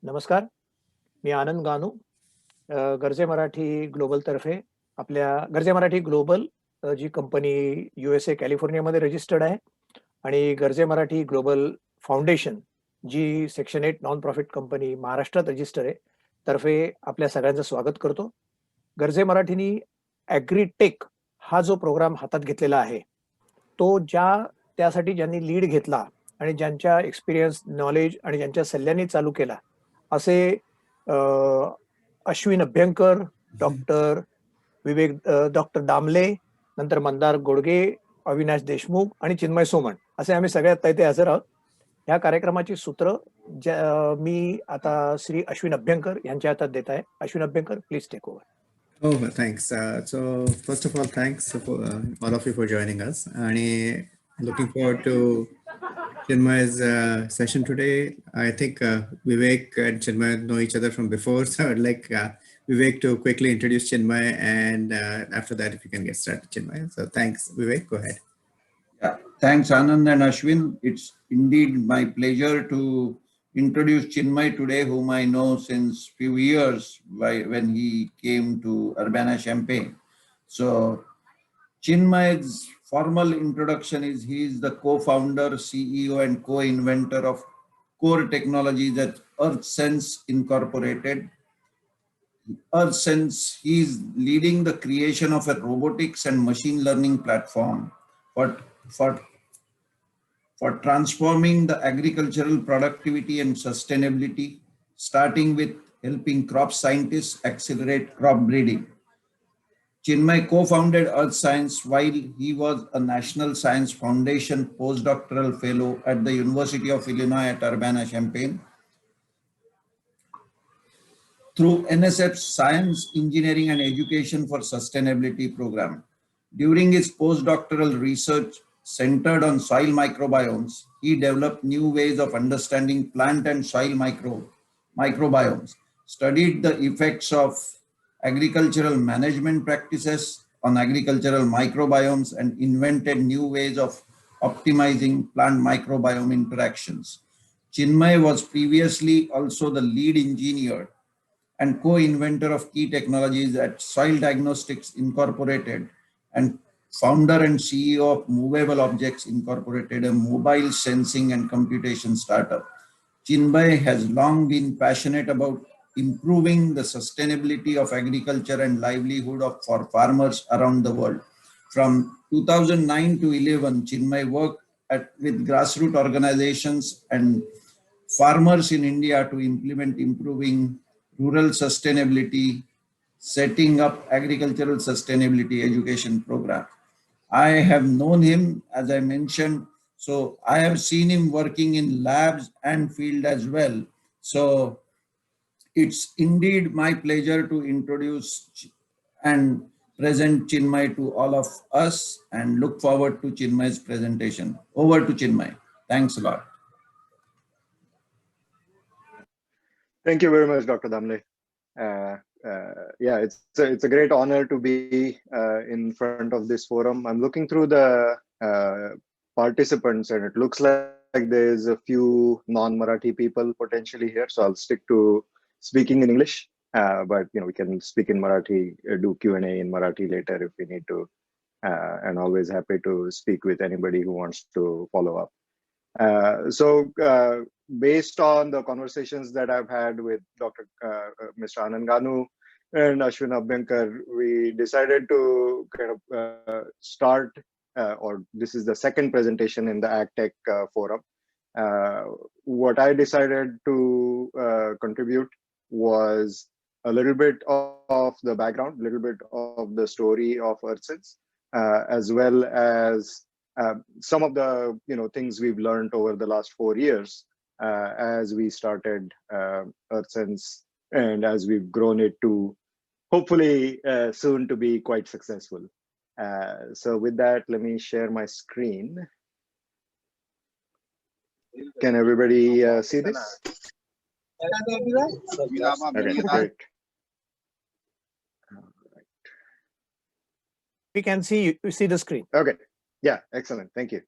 नमस्कार, मी आनंद गानू. गरजे मराठी ग्लोबलतर्फे आपल्या गरजे मराठी ग्लोबल जी कंपनी USA कॅलिफोर्नियामध्ये रजिस्टर्ड आहे आणि गरजे मराठी ग्लोबल फाउंडेशन जी सेक्शन 8 नॉन प्रॉफिट कंपनी महाराष्ट्रात रजिस्टर आहे, तर्फे आपल्या सगळ्यांचं स्वागत करतो. गरजे मराठीनी ॲग्रीटेक हा जो प्रोग्राम हातात घेतलेला आहे, तो त्यासाठी ज्यांनी लीड घेतला आणि ज्यांच्या एक्सपिरियन्स, नॉलेज आणि ज्यांच्या सल्ल्याने चालू केला, असे अ, अश्विन अभ्यंकर, डॉक्टर डॉक्टर दामले, नंतर मंदार गोडगे, अविनाश देशमुख आणि चिन्मय सोमन असे आम्ही सगळ्यात इथे हजर आहोत. या कार्यक्रमाची सूत्र मी आता श्री अश्विन अभ्यंकर यांच्या हातात देत आहे. Ashwin Abhyankar, please take over. Oh, well, thanks. So first of all, thanks for all of you for joining us. And looking forward to Chinmay's session today. I think Vivek and Chinmay know each other from before. So I'd like Vivek to quickly introduce Chinmay, and after that, if you can get started, Chinmay. So thanks, Vivek. Go ahead. Yeah, thanks, Anand and Ashwin. It's indeed my pleasure to introduce Chinmay today, whom I know since few years when he came to Urbana-Champaign. So Chinmay's formal introduction is he is the co-founder, CEO, and co-inventor of core technologies at EarthSense Incorporated. EarthSense, he is leading the creation of a robotics and machine learning platform for transforming the agricultural productivity and sustainability, starting with helping crop scientists accelerate crop breeding. Chinmay co-founded Earth Science while he was a National Science Foundation postdoctoral fellow at the University of Illinois at Urbana-Champaign. Through NSF's Science, Engineering and Education for Sustainability program. During his postdoctoral research centered on soil microbiomes, he developed new ways of understanding plant and soil microbiomes, studied the effects of agricultural management practices on agricultural microbiomes, and invented new ways of optimizing plant microbiome interactions. Chinmay was previously also the lead engineer and co-inventor of key technologies at Soil Diagnostics Incorporated and founder and CEO of Movable Objects Incorporated, a mobile sensing and computation startup. Chinmay has long been passionate about improving the sustainability of agriculture and livelihood for farmers around the world. From 2009 to 11, Chinmay worked with grassroots organizations and farmers in India to implement improving rural sustainability, setting up agricultural sustainability education program. I have known him, as I mentioned, so I have seen him working in labs and field as well. So it's indeed my pleasure to introduce and present Chinmay to all of us and look forward to Chinmay's presentation. Over to Chinmay. Thanks a lot. Thank you very much, Dr. Damle. Yeah, it's a great honor to be in front of this forum. I'm looking through the participants, and it looks like there's a few non-Marathi people potentially here. So I'll stick to speaking in English, but we can speak in Marathi, do Q&A in Marathi later if we need to, and always happy to speak with anybody who wants to follow up. Based on the conversations that I've had with Mr. Anand Ganu and Ashwin Abhyankar, we decided to kind of start, or this is the second presentation in the AgTech forum. What I decided to contribute was a little bit of the background, a little bit of the story of EarthSense, as well as some of the things we've learned over the last 4 years as we started EarthSense and as we've grown it to hopefully soon to be quite successful. So with that, let me share my screen. Can everybody see this? Okay, great. We can see the screen. Okay. Yeah, excellent. Thank you.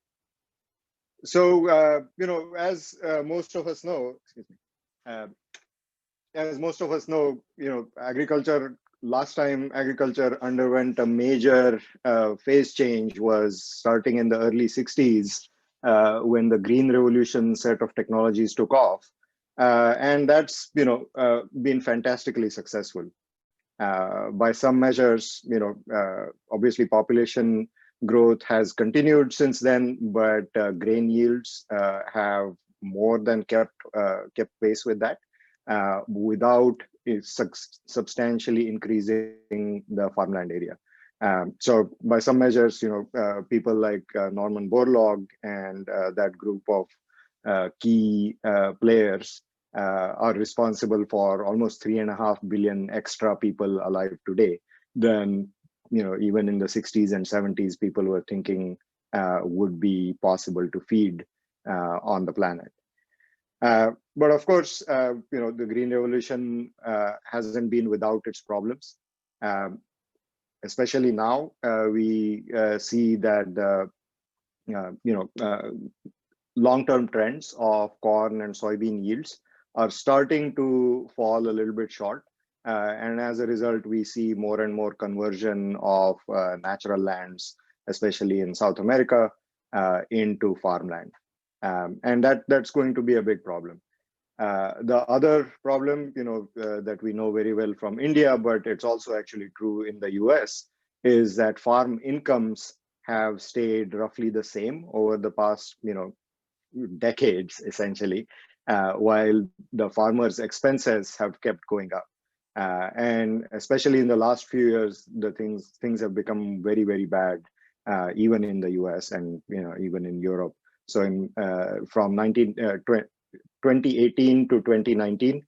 So, as most of us know, as most of us know, last time agriculture underwent a major phase change was starting in the early 60s, when the green revolution set of technologies took off. And that's, been fantastically successful. By some measures, obviously population growth has continued since then, but grain yields have more than kept pace with that, without substantially increasing the farmland area. So by some measures, people like Norman Borlaug and that group of key players are responsible for almost 3.5 billion extra people alive today than, even in the 60s and 70s, people were thinking would be possible to feed on the planet. But of course, the Green Revolution hasn't been without its problems. Especially now, we see that the long-term trends of corn and soybean yields are starting to fall a little bit short. And as a result, we see more and more conversion of natural lands, especially in South America, into farmland. And that's going to be a big problem. The other problem, that we know very well from India, but it's also actually true in the US, is that farm incomes have stayed roughly the same over the past, decades, essentially, while the farmers' expenses have kept going up. And especially in the last few years, the things have become very, very bad, even in the US and even in Europe. So from 2018 to 2019,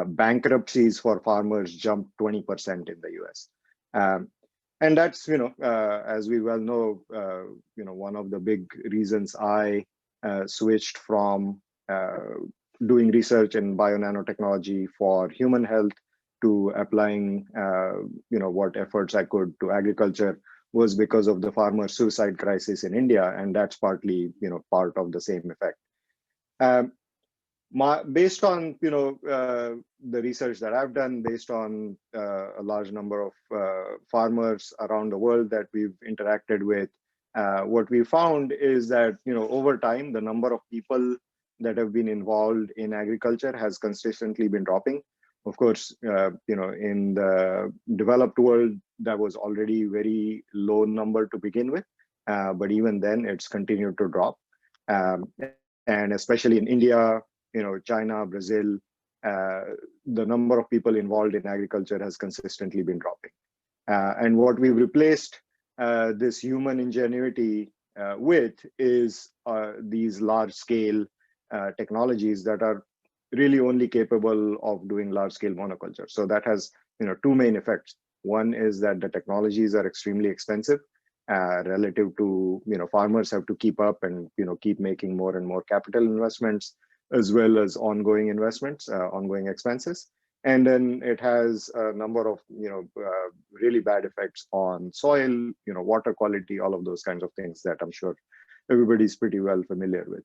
bankruptcies for farmers jumped 20% in the US. And that's, as we well know, one of the big reasons I switched from doing research in bio-nanotechnology for human health to applying, what efforts I could to agriculture, was because of the farmer suicide crisis in India, and that's partly, part of the same effect. Based on the research that I've done, based on a large number of farmers around the world that we've interacted with, what we found is that over time the number of people that have been involved in agriculture has consistently been dropping. Of course, in the developed world, that was already very low number to begin with, but even then it's continued to drop. And especially in India, China, Brazil, the number of people involved in agriculture has consistently been dropping. And what we've replaced this human ingenuity with is these large-scale technologies that are really only capable of doing large-scale monoculture. So that has two main effects. One is that the technologies are extremely expensive relative to farmers have to keep up and keep making more and more capital investments, as well as ongoing investments, ongoing expenses. And then it has a number of really bad effects on soil, water quality, all of those kinds of things that I'm sure everybody's pretty well familiar with.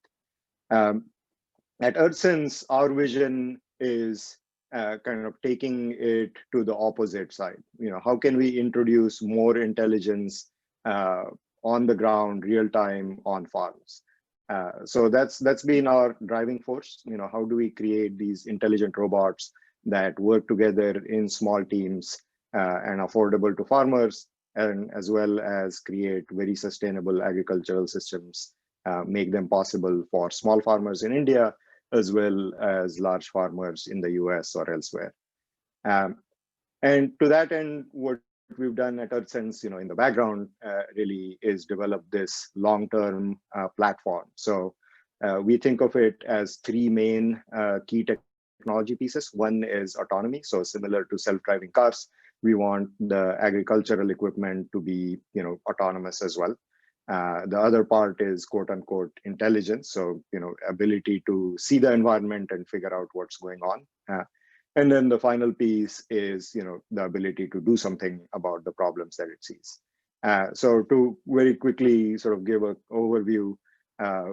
At EarthSense, our vision is kind of taking it to the opposite side. How can we introduce more intelligence on the ground, real time on farms? So that's been our driving force. How do we create these intelligent robots that work together in small teams and affordable to farmers, and as well as create very sustainable agricultural systems, make them possible for small farmers in India, as well as large farmers in the US or elsewhere. And to that end, what we've done at EarthSense, in the background, really is develop this long-term platform. So we think of it as three main key technology pieces. One is autonomy. So similar to self-driving cars, we want the agricultural equipment to be, autonomous as well. The other part is quote unquote intelligence. So, ability to see the environment and figure out what's going on. And then the final piece is, the ability to do something about the problems that it sees. So to very quickly sort of give an overview,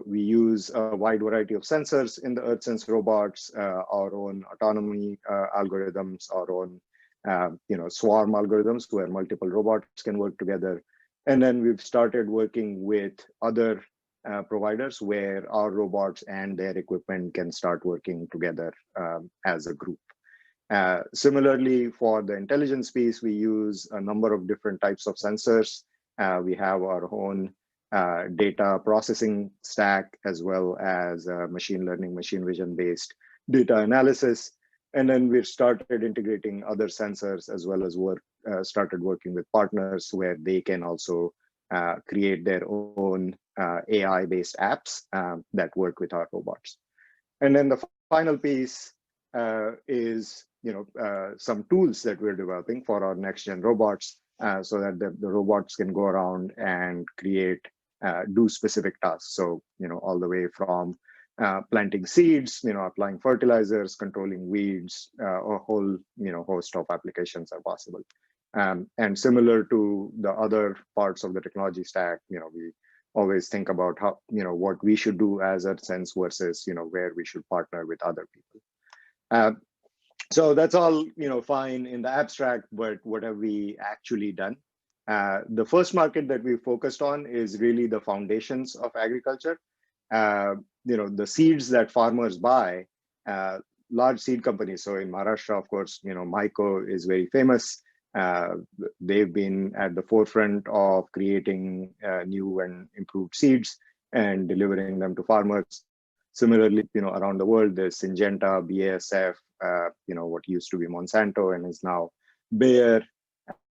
We use a wide variety of sensors in the EarthSense robots, our own autonomy algorithms, our own swarm algorithms where multiple robots can work together. And then we've started working with other providers where our robots and their equipment can start working together as a group. Similarly, for the intelligence piece, we use a number of different types of sensors. We have our own data processing stack, as well as machine learning, machine vision based data analysis. And then we've started integrating other sensors, as well as started working with partners where they can also create their own AI based apps that work with our robots. And then the final piece is some tools that we're developing for our next gen robots, so that the robots can go around and do specific tasks. So all the way from planting seeds, applying fertilizers, controlling weeds, a whole host of applications are possible. And similar to the other parts of the technology stack, we always think about how what we should do as EarthSense versus where we should partner with other people. So that's all fine in the abstract, but what have we actually done? The first market that we focused on is really the foundations of agriculture. The seeds that farmers buy, large seed companies. So in Maharashtra, of course, Myco is very famous. They've been at the forefront of creating new and improved seeds and delivering them to farmers. Similarly, around the world, there's Syngenta, BASF, what used to be Monsanto and is now Bayer,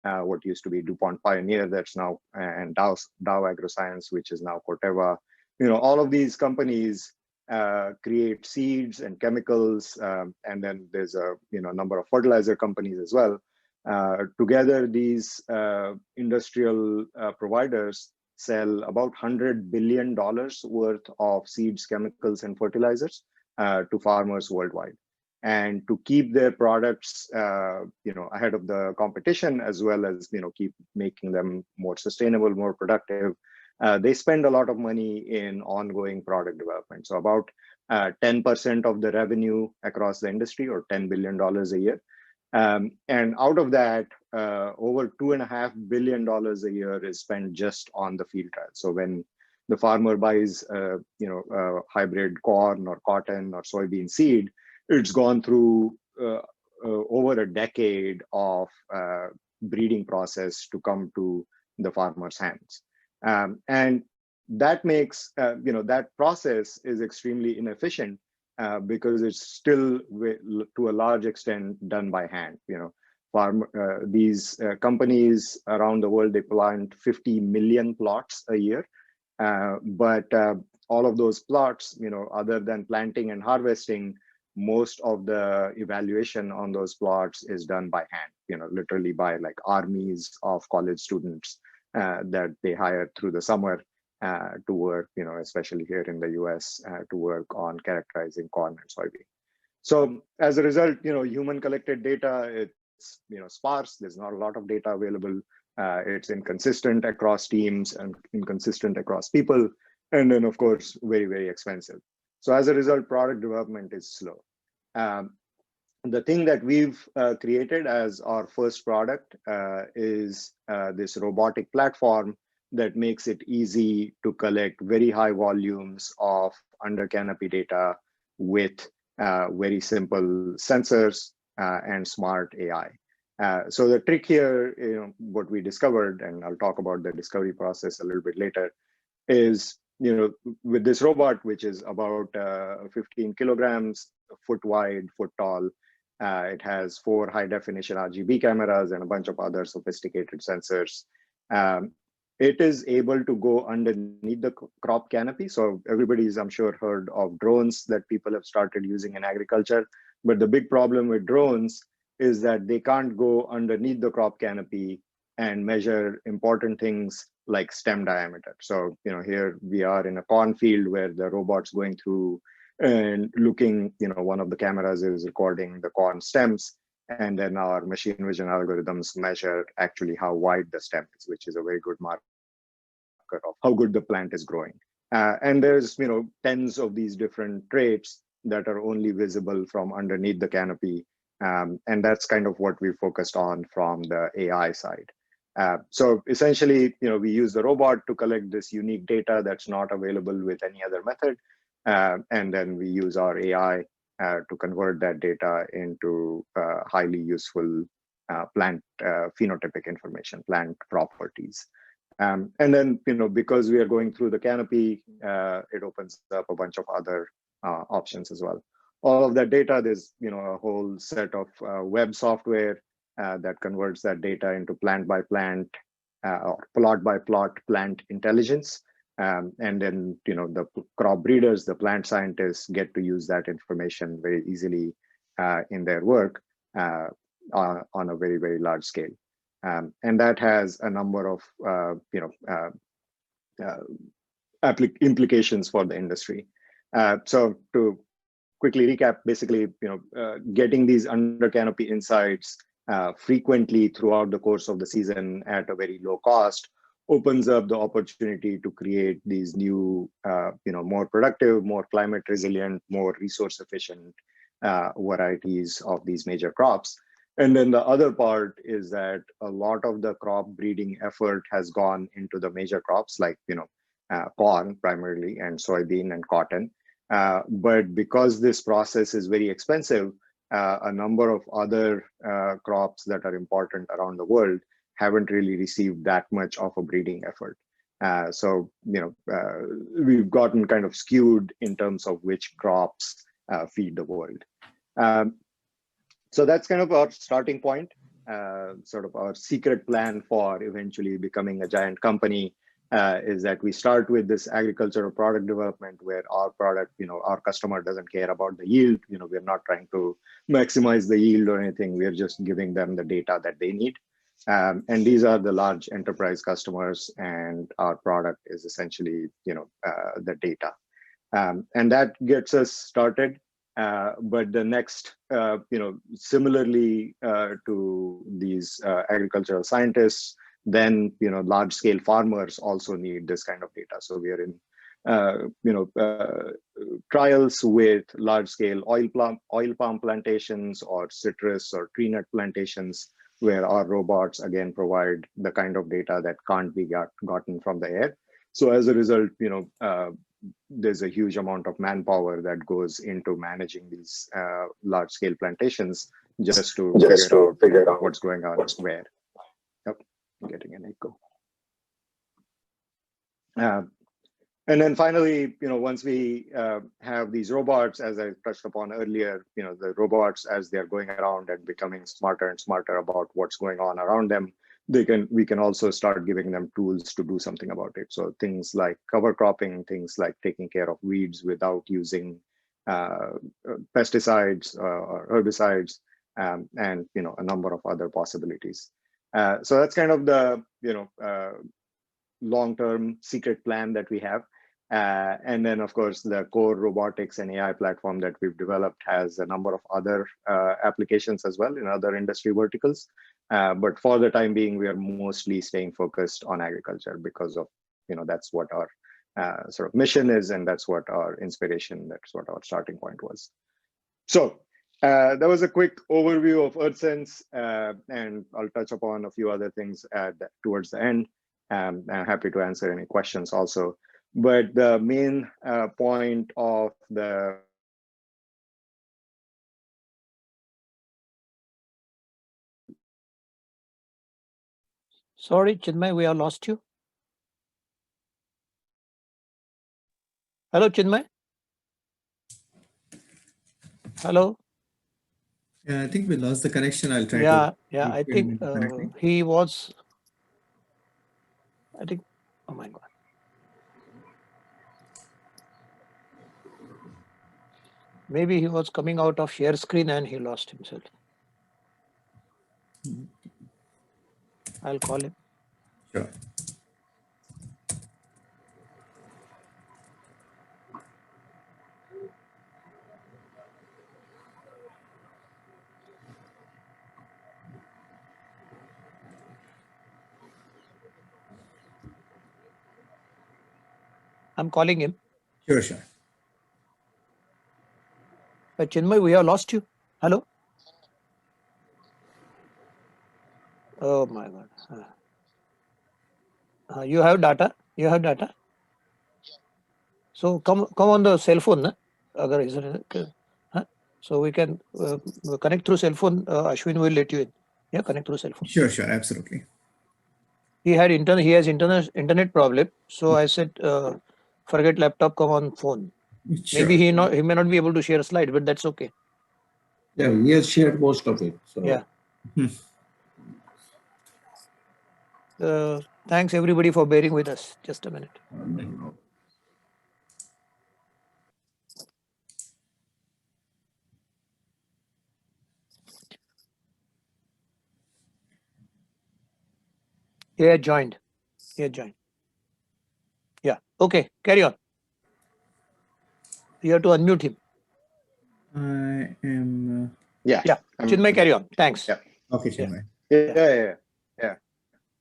what used to be DuPont Pioneer, that's now, and Dow AgroScience, which is now Corteva. All of these companies create seeds and chemicals, and then there's a number of fertilizer companies as well. Together, these industrial providers sell about $100 billion worth of seeds, chemicals, and fertilizers to farmers worldwide. And to keep their products, ahead of the competition, as well as keep making them more sustainable, more productive, they spend a lot of money in ongoing product development. So about 10% of the revenue across the industry, or $10 billion a year. And out of that, over $2.5 billion a year is spent just on the field trial. So when the farmer buys, hybrid corn or cotton or soybean seed, it's gone through over a decade of breeding process to come to the farmer's hands. And that makes, that process is extremely inefficient because it's still, to a large extent, done by hand. These companies around the world, they plant 50 million plots a year. But all of those plots, other than planting and harvesting, most of the evaluation on those plots is done by hand, literally by like armies of college students that they hire through the summer to work, especially here in the US, to work on characterizing corn and soybean. So as a result, human collected data, it's sparse. There's not a lot of data available. It's inconsistent across teams and inconsistent across people. And then, of course, very, very expensive. So as a result, product development is slow. The thing that we've created as our first product is this robotic platform that makes it easy to collect very high volumes of under canopy data with very simple sensors and smart AI. So the trick here, what we discovered, and I'll talk about the discovery process a little bit later, is with this robot, which is about 15 kilograms, a foot wide, foot tall, it has 4 high definition RGB cameras and a bunch of other sophisticated sensors. It is able to go underneath the crop canopy. So everybody's, I'm sure, heard of drones that people have started using in agriculture. But the big problem with drones is that they can't go underneath the crop canopy and measure important things like stem diameter. So, here we are in a cornfield where the robot's going through and looking, one of the cameras is recording the corn stems, and then our machine vision algorithms measure actually how wide the stem is, which is a very good marker of how good the plant is growing. And there's tens of these different traits that are only visible from underneath the canopy. And that's kind of what we focused on from the AI side. So essentially, we use the robot to collect this unique data that's not available with any other method. And then we use our AI to convert that data into highly useful plant phenotypic information, plant properties. And then, because we are going through the canopy, it opens up a bunch of other options as well. All of that data, there's a whole set of web software that converts that data into plant by plant or plot by plot plant intelligence. And then, the crop breeders, the plant scientists get to use that information very easily in their work on a very, very large scale. And that has a number of implications for the industry. So to quickly recap, basically, getting these under canopy insights frequently throughout the course of the season at a very low cost opens up the opportunity to create these new, more productive, more climate resilient, more resource efficient varieties of these major crops. And then the other part is that a lot of the crop breeding effort has gone into the major crops like, corn primarily, and soybean and cotton. But because this process is very expensive, a number of other crops that are important around the world haven't really received that much of a breeding effort. So, we've gotten kind of skewed in terms of which crops feed the world. So that's kind of our starting point, sort of our secret plan for eventually becoming a giant company is that we start with this agricultural product development where our product, our customer doesn't care about the yield. We're not trying to maximize the yield or anything. We're just giving them the data that they need. And these are the large enterprise customers, and our product is essentially, the data. And that gets us started. But the next, similarly to these agricultural scientists, then large scale farmers also need this kind of data. So we are in trials with large scale oil palm plantations or citrus or tree nut plantations, where our robots again provide the kind of data that can't be gotten from the air. So as a result, there's a huge amount of manpower that goes into managing these large scale plantations just to figure out what's going on where. Yep, I'm getting an echo. And then finally, once we have these robots, as I touched upon earlier, the robots, as they're going around and becoming smarter and smarter about what's going on around them, we can also start giving them tools to do something about it. So things like cover cropping, things like taking care of weeds without using pesticides or herbicides, and a number of other possibilities. So that's kind of the long-term secret plan that we have. And then, of course, the core robotics and AI platform that we've developed has a number of other applications as well in other industry verticals. But for the time being, we are mostly staying focused on agriculture because of, that's what our sort of mission is, and that's what our inspiration, that's what our starting point was. So that was a quick overview of EarthSense, and I'll touch upon a few other things towards the end. I'm happy to answer any questions also. But the main point of the Sorry, Chinmay, we have lost you. Hello, Chinmay. Hello. Yeah, I think we lost the connection. I'll try Yeah, to. I think he was. I think. Oh my God. Maybe he was coming out of share screen and he lost himself. I'll call him. Sure. I'm calling him. Sure, sure. Chinmay, we have lost you. Hello? Oh my God. You have data? You have data? So come on the cell phone. Na? Agar is huh? So we can connect through cell phone. Ashwin will let you in. Yeah, connect through cell phone. Sure, sure, absolutely. He has internet problem. So I said, forget laptop, come on phone. Sure. Maybe he may not be able to share a slide, but that's okay. Yeah, he has shared most of it. So. Yeah. Thanks everybody for bearing with us. Just a minute. He had joined. Yeah. Okay. Carry on. You have to unmute him. I am. Yeah. Chinmay, carry on. Thanks. Yeah. Okay, Chinmay. Yeah.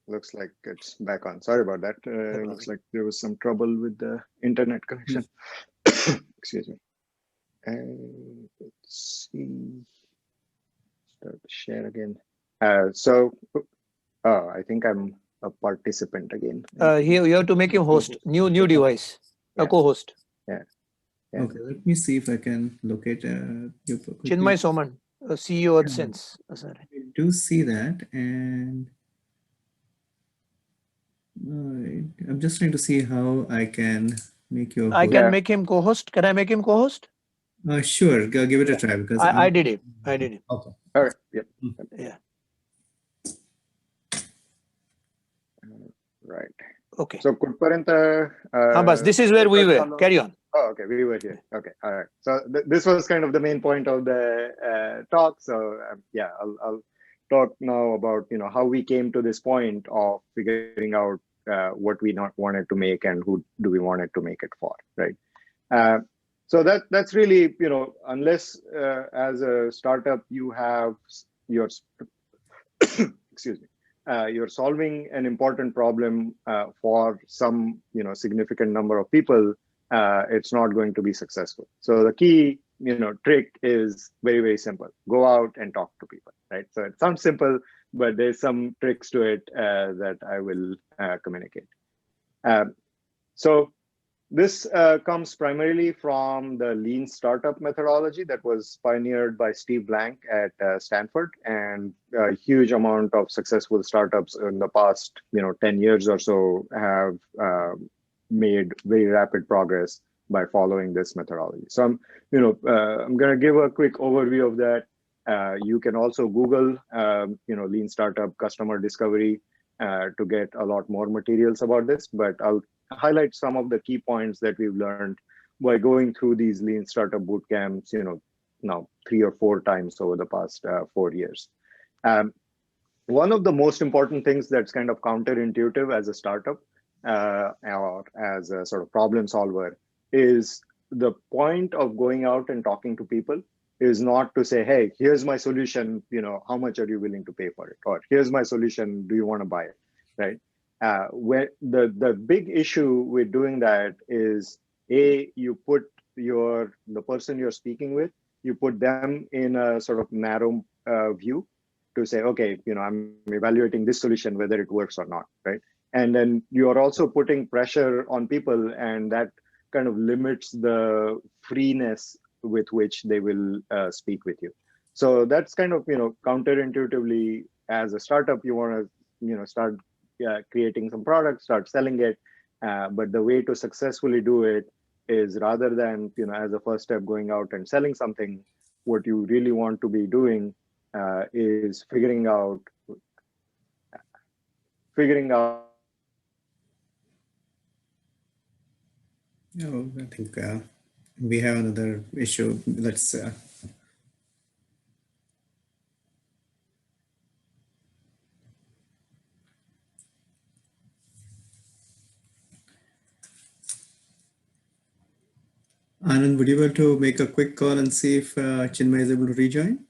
Looks like it's back on. Sorry about that. Looks like there was some trouble with the internet connection. Excuse me. And let's see. Start to share again. I think I'm a participant again. Here you have to make him host. New device. A co-host. Yeah. Okay, let me see if I can locate you. Chinmay Soman, CEO at Sense. I do see that, and I'm just trying to see how I can make you. I can make him co-host. Can I make him co-host? Sure, give it a try because I did it. Okay. All right. Yep. Yeah. Right. Okay. So Kutparanta. Bas, this is where we were. Carry on. Oh, okay. We were here. Okay. All right. So this was kind of the main point of the talk. So I'll talk now about how we came to this point of figuring out what we not wanted to make and who do we want it to make it for, right? So that's really unless as a startup you have your excuse me. You're solving an important problem for some significant number of people, it's not going to be successful. So the key trick is very, very simple. Go out and talk to people, right? So it sounds simple, but there's some tricks to it that I will communicate. So this comes primarily from the lean startup methodology that was pioneered by Steve Blank at Stanford, and a huge amount of successful startups in the past 10 years or so have made very rapid progress by following this methodology. So I'm going to give a quick overview of that. You can also Google lean startup customer discovery to get a lot more materials about this, but I'll highlight some of the key points that we've learned by going through these lean startup boot camps, now 3 or 4 times over the past 4 years. One of the most important things that's kind of counterintuitive as a startup or as a sort of problem solver is the point of going out and talking to people is not to say, hey, here's my solution, how much are you willing to pay for it? Or here's my solution, do you want to buy it, right? Where the big issue with doing that is, you put the person you're speaking with, you put them in a sort of narrow view to say, okay, I'm evaluating this solution, whether it works or not, right? And then you're also putting pressure on people, and that kind of limits the freeness with which they will speak with you. So that's kind of, counterintuitively, as a startup, you want to, start creating some products, start selling it. But the way to successfully do it is, rather than, as a first step, going out and selling something, what you really want to be doing is figuring out. Oh, I think we have another issue. Let's. Anand, would you be able to make a quick call and see if Chinmay is able to rejoin?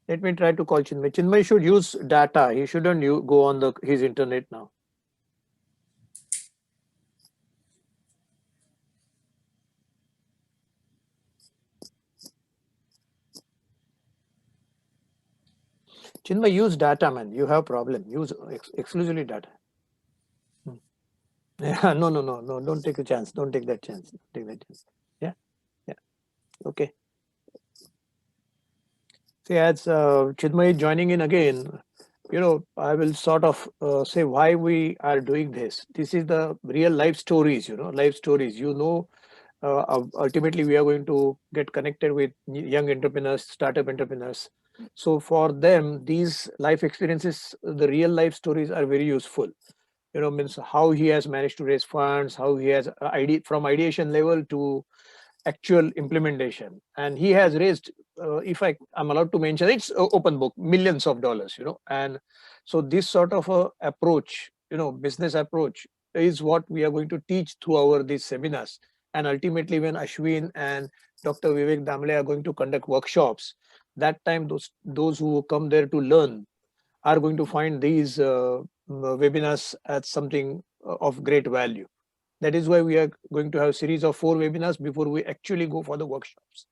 Let me try to call Chinmay. Chinmay should use data. He shouldn't go on his internet now. Chinmay, use data, man. You have problem. Use exclusively data. Yeah, no. Don't take a chance. Don't take that chance. Take that chance. Yeah. Okay. See, as Chinmay joining in again, I will sort of say why we are doing this. This is the real life stories, life stories. Ultimately, we are going to get connected with young entrepreneurs, startup entrepreneurs. So for them, these life experiences, the real life stories are very useful. Means how he has managed to raise funds, how he has from ideation level to actual implementation, and he has raised, if I'm allowed to mention, it's open book, millions of dollars, and so this sort of a approach, business approach, is what we are going to teach through these seminars. And ultimately, when Ashwin and Dr. Vivek Damle are going to conduct workshops, that time those who come there to learn are going to find these webinars as something of great value. That is why we are going to have a series of 4 webinars before we actually go for the workshops.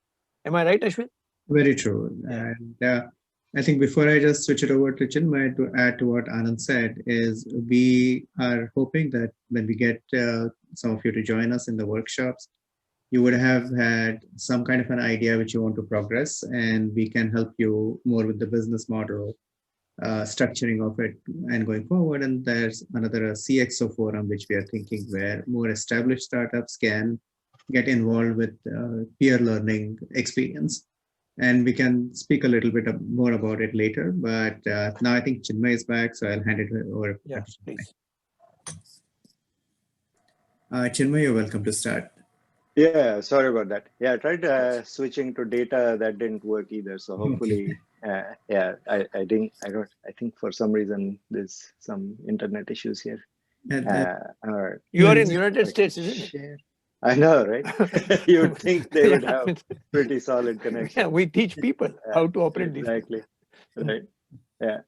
Am I right, Ashwin? Very true. Yeah. And I think before I just switch it over to Chinmay, to add to what Anand said, is we are hoping that when we get some of you to join us in the workshops, you would have had some kind of an idea which you want to progress, and we can help you more with the business model, structuring of it, and going forward. And there's another CXO forum which we are thinking, where more established startups can get involved with peer learning experience. And we can speak a little bit more about it later. But now I think Chinmay is back, so I'll hand it over. Yeah, to Chinmay. please. Chinmay, you're welcome to start. Yeah, sorry about that. Yeah, I tried switching to data, that didn't work either. So hopefully, yeah, I think for some reason there's some internet issues here. And, All right. You are Yeah, in United States, isn't it? Share. I know, right? You'd think they would Yeah. have pretty solid connection. Yeah, we teach people how to operate these things. Exactly. Right. Yeah.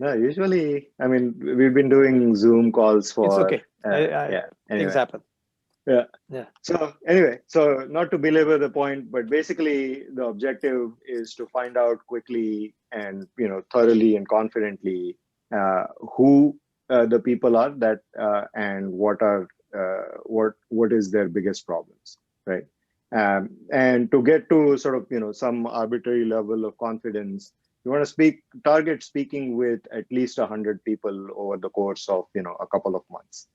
No, usually, I mean, we've been doing Zoom calls for. It's okay. Yeah. Things Anyway. happen. Yeah. Yeah. So anyway, so not to belabor the point, but basically the objective is to find out quickly and thoroughly and confidently who the people are that and what are what is their biggest problems, right? And to get to sort of some arbitrary level of confidence, you want to target speaking with at least 100 people over the course of a couple of months.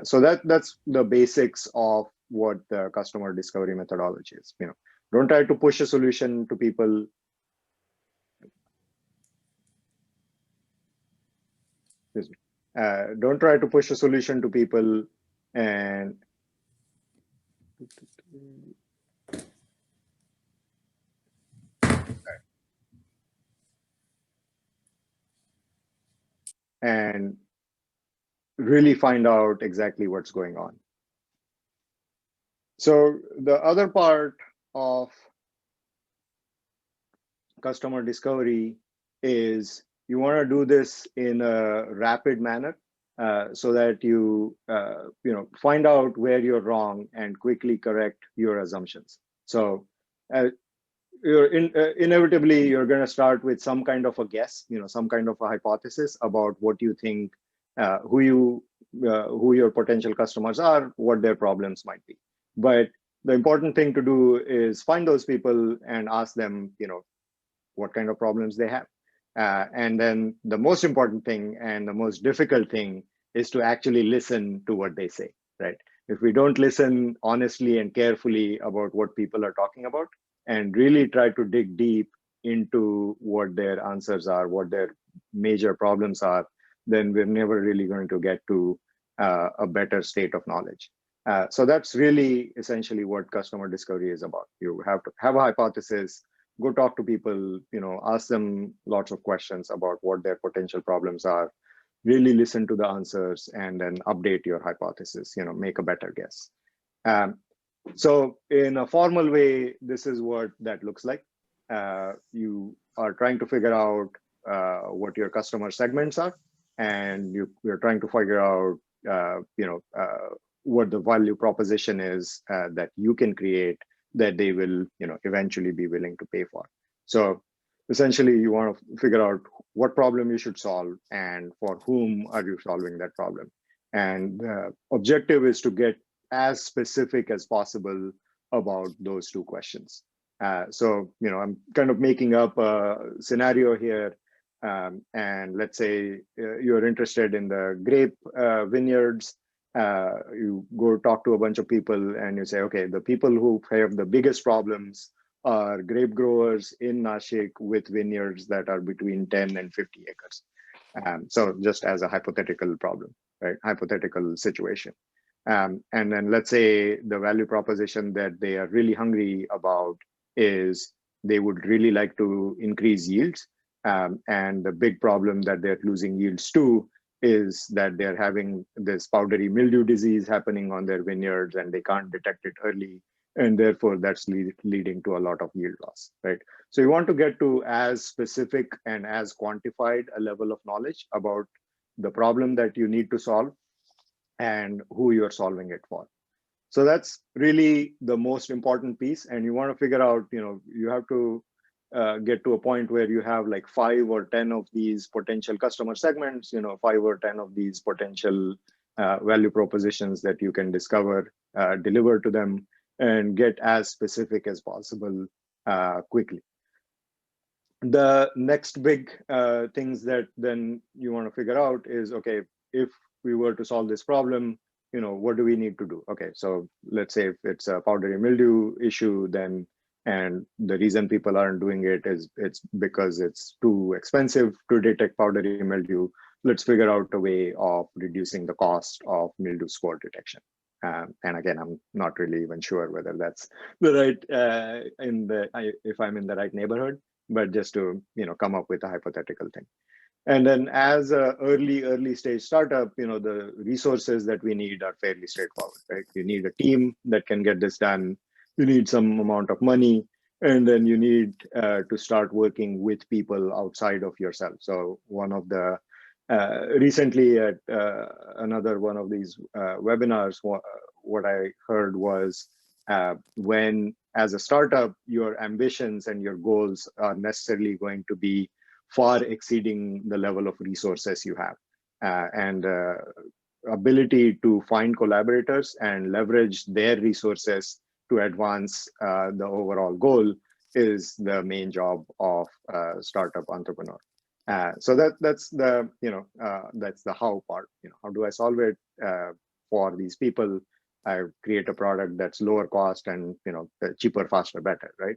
So that's the basics of what the customer discovery methodology is. Don't try to push a solution to people. Don't try to push a solution to people and really find out exactly what's going on. So the other part of customer discovery is you want to do this in a rapid manner so that you find out where you're wrong and quickly correct your assumptions. So inevitably you're going to start with some kind of a guess, some kind of a hypothesis about what you think, who your potential customers are, what their problems might be. But the important thing to do is find those people and ask them, what kind of problems they have. And then the most important thing and the most difficult thing is to actually listen to what they say, right? If we don't listen honestly and carefully about what people are talking about and really try to dig deep into what their answers are, what their major problems are, then we're never really going to get to a better state of knowledge. So that's really essentially what customer discovery is about. You have to have a hypothesis, go talk to people, ask them lots of questions about what their potential problems are, really listen to the answers, and then update your hypothesis, make a better guess. So in a formal way, this is what that looks like. You are trying to figure out what your customer segments are, and you're trying to figure out what the value proposition is that you can create that they will eventually be willing to pay for. So essentially, you want to figure out what problem you should solve and for whom are you solving that problem. And the objective is to get as specific as possible about those two questions. So, I'm kind of making up a scenario here. And let's say you're interested in the grape vineyards. You go talk to a bunch of people and you say, okay, the people who have the biggest problems are grape growers in Nashik with vineyards that are between 10 and 50 acres. So just as a hypothetical problem, right? Hypothetical situation. And then let's say the value proposition that they are really hungry about is they would really like to increase yields. And the big problem that they're losing yields to is that they're having this powdery mildew disease happening on their vineyards and they can't detect it early. And therefore that's leading to a lot of yield loss, right? So you want to get to as specific and as quantified a level of knowledge about the problem that you need to solve and who you're solving it for. So that's really the most important piece. And you want to figure out, you have to get to a point where you have like 5 or 10 of these potential customer segments, 5 or 10 of these potential value propositions that you can discover, deliver to them, and get as specific as possible quickly. The next big things that then you want to figure out is, okay, if we were to solve this problem, what do we need to do? Okay, so let's say if it's a powdery mildew issue, then, and the reason people aren't doing it is it's because it's too expensive to detect powdery mildew. Let's figure out a way of reducing the cost of mildew spore detection. And again, I'm not really even sure whether that's the right if I'm in the right neighborhood, but just to come up with a hypothetical thing. And then as a early stage startup, the resources that we need are fairly straightforward, right? You need a team that can get this done. You need some amount of money, and then you need to start working with people outside of yourself. So one of the recently at another one of these webinars, what I heard was when as a startup, your ambitions and your goals are necessarily going to be far exceeding the level of resources you have. And ability to find collaborators and leverage their resources to advance the overall goal is the main job of a startup entrepreneur. So that's the that's the how part. How do I solve it for these people? I create a product that's lower cost and cheaper, faster, better, right?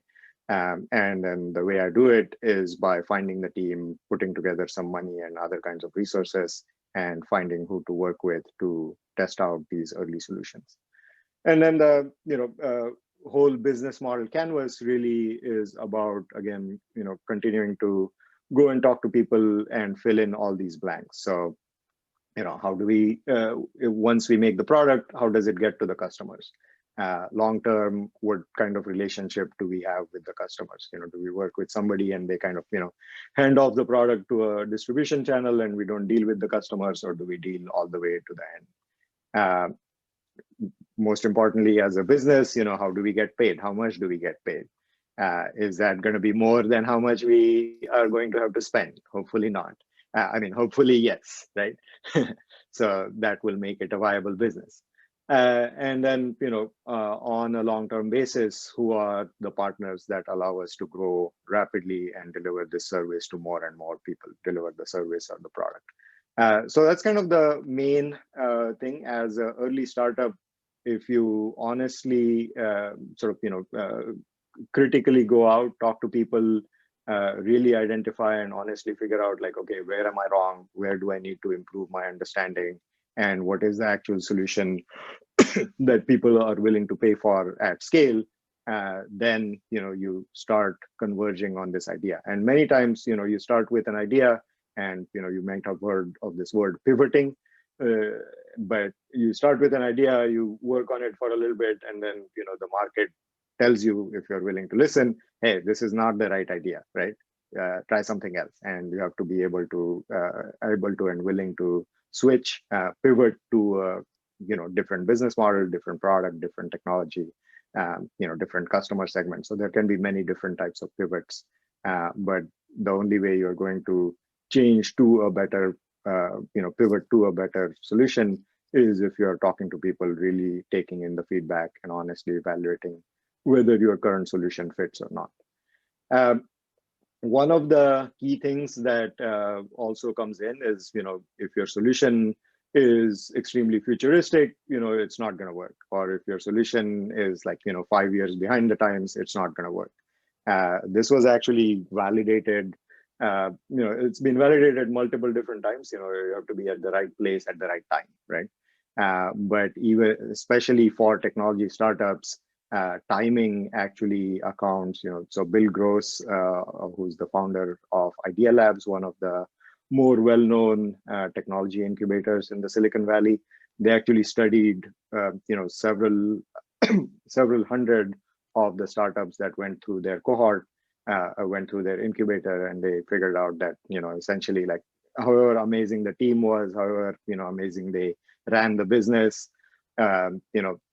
And then the way I do it is by finding the team, putting together some money and other kinds of resources, and finding who to work with to test out these early solutions. And then the whole business model canvas really is about, again, continuing to go and talk to people and fill in all these blanks. So how do we once we make the product, how does it get to the customers? Long term, what kind of relationship do we have with the customers? Do we work with somebody and they kind of hand off the product to a distribution channel and we don't deal with the customers, or do we deal all the way to the end? Most importantly, as a business, how do we get paid? How much do we get paid? Is that going to be more than how much we are going to have to spend? Hopefully not. Hopefully yes, right? So that will make it a viable business. And then, on a long-term basis, who are the partners that allow us to grow rapidly and deliver this service to more and more people, deliver the service or the product. So that's kind of the main thing as an early startup. If you honestly critically go out, talk to people, really identify and honestly figure out like, okay, where am I wrong? Where do I need to improve my understanding? And what is the actual solution that people are willing to pay for at scale? Then, you start converging on this idea. And many times, you start with an idea and, you might have heard of this word pivoting. But you start with an idea, you work on it for a little bit, and then the market tells you, if you're willing to listen, hey, this is not the right idea, right? try something else, and you have to be able to and willing to switch, pivot to different business model, different product, different technology, different customer segments. So there can be many different types of pivots, but the only way you're going to change to a better, pivot to a better solution is if you're talking to people, really taking in the feedback and honestly evaluating whether your current solution fits or not. One of the key things that also comes in is, if your solution is extremely futuristic, it's not going to work. Or if your solution is like, 5 years behind the times, it's not going to work. This was actually validated. It's been validated multiple different times. You have to be at the right place at the right time, right? But even especially for technology startups, timing actually accounts. So Bill Gross, who's the founder of Idea Labs, one of the more well-known technology incubators in the Silicon Valley, they actually studied, several several hundred of the startups that went through their cohort, went through their incubator, and they figured out that, essentially, like, however amazing the team was, however, amazing they ran the business, that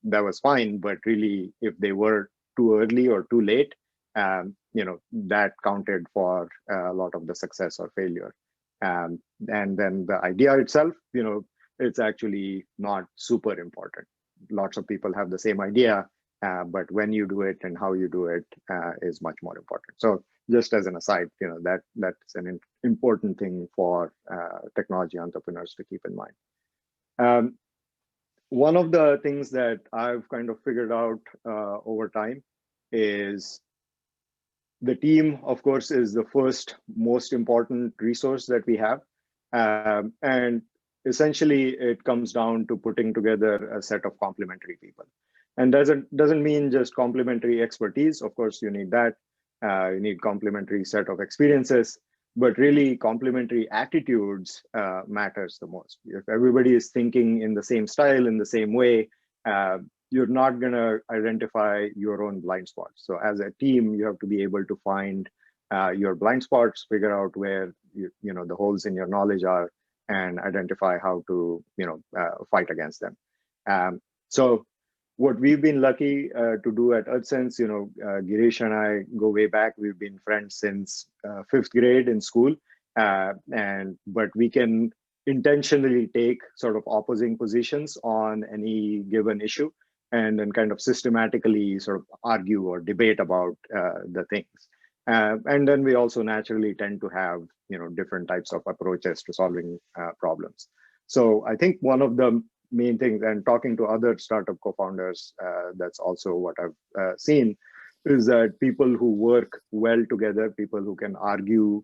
was fine. But really, if they were too early or too late, that counted for a lot of the success or failure. And then the idea itself, it's actually not super important. Lots of people have the same idea, but when you do it and how you do it is much more important. So just as an aside, that's an important thing for technology entrepreneurs to keep in mind. One of the things that I've kind of figured out over time is the team, of course, is the first most important resource that we have. And essentially, it comes down to putting together a set of complementary people. And doesn't mean just complementary expertise. Of course, you need that. You need complementary set of experiences, but really complementary attitudes matters the most. If everybody is thinking in the same style, in the same way, you're not going to identify your own blind spots. So as a team, you have to be able to find your blind spots, figure out where the holes in your knowledge are, and identify how to fight against them. So what we've been lucky to do at EarthSense, Girish and I go way back. We've been friends since 5th grade in school, but we can intentionally take sort of opposing positions on any given issue, and then kind of systematically sort of argue or debate about the things. And then we also naturally tend to have different types of approaches to solving problems. So I think one of the main things, and talking to other startup co-founders, that's also what I've seen, is that people who work well together, people who can argue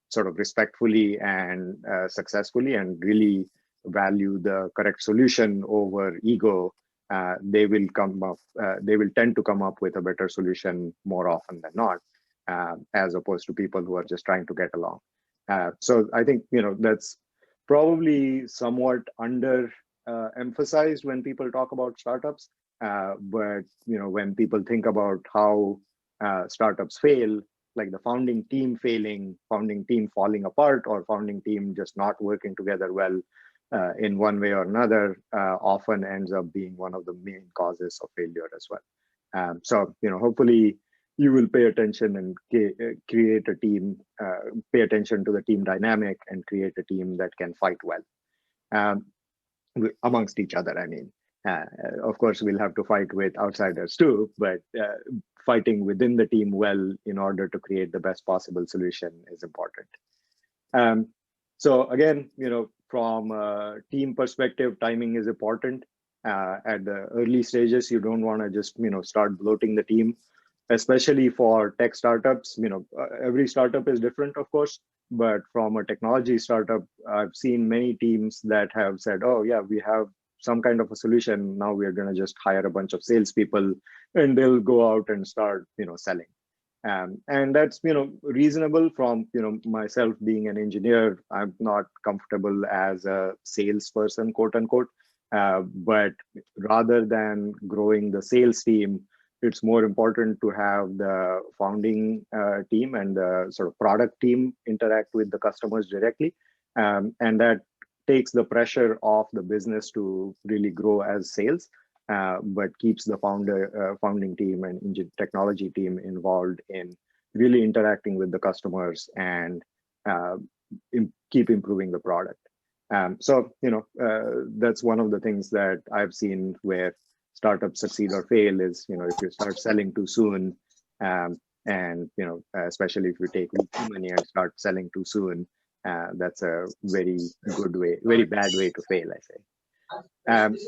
sort of respectfully and successfully, and really value the correct solution over ego, they will tend to come up with a better solution more often than not, as opposed to people who are just trying to get along. So I think that's probably somewhat under emphasized when people talk about startups. But when people think about how startups fail, like the founding team failing, founding team falling apart, or founding team just not working together well in one way or another, often ends up being one of the main causes of failure as well. So hopefully you will pay attention and create a team, pay attention to the team dynamic, and create a team that can fight well amongst each other. I mean, of course, we'll have to fight with outsiders too, but fighting within the team well in order to create the best possible solution is important. So again, from a team perspective, timing is important. At the early stages, you don't want to just start bloating the team, especially for tech startups. Every startup is different, of course, but from a technology startup, I've seen many teams that have said, oh yeah, we have some kind of a solution. Now we're going to just hire a bunch of salespeople and they'll go out and start, selling. And that's, reasonable. From, myself being an engineer, I'm not comfortable as a salesperson, quote unquote. But rather than growing the sales team, it's more important to have the founding team and the sort of product team interact with the customers directly. And that takes the pressure off the business to really grow as sales, but keeps the founding team and technology team involved in really interacting with the customers and keep improving the product. So, that's one of the things that I've seen where startups succeed or fail is, if you start selling too soon, and, especially if you take money and start selling too soon, that's a very bad way to fail, I say.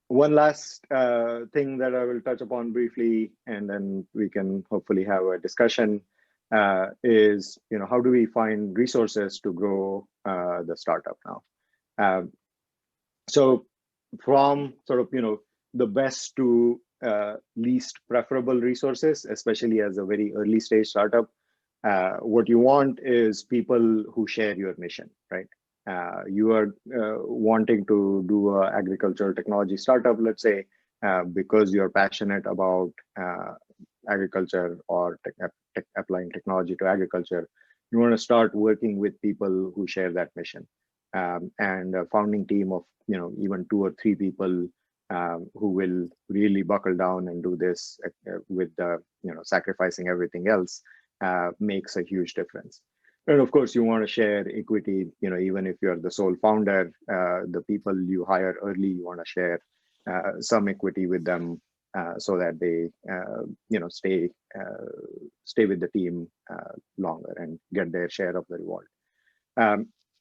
One last thing that I will touch upon briefly, and then we can hopefully have a discussion, is, how do we find resources to grow the startup now? So from sort of, the best to least preferable resources, especially as a very early stage startup, what you want is people who share your mission, right? You are wanting to do an agricultural technology startup, let's say, because you're passionate about agriculture or applying technology to agriculture. You want to start working with people who share that mission, and a founding team of even 2 or 3 people who will really buckle down and do this with the sacrificing everything else makes a huge difference. And of course, you want to share equity. Even if you're the sole founder, the people you hire early, you want to share some equity with them, so that they stay with the team longer and get their share of the reward.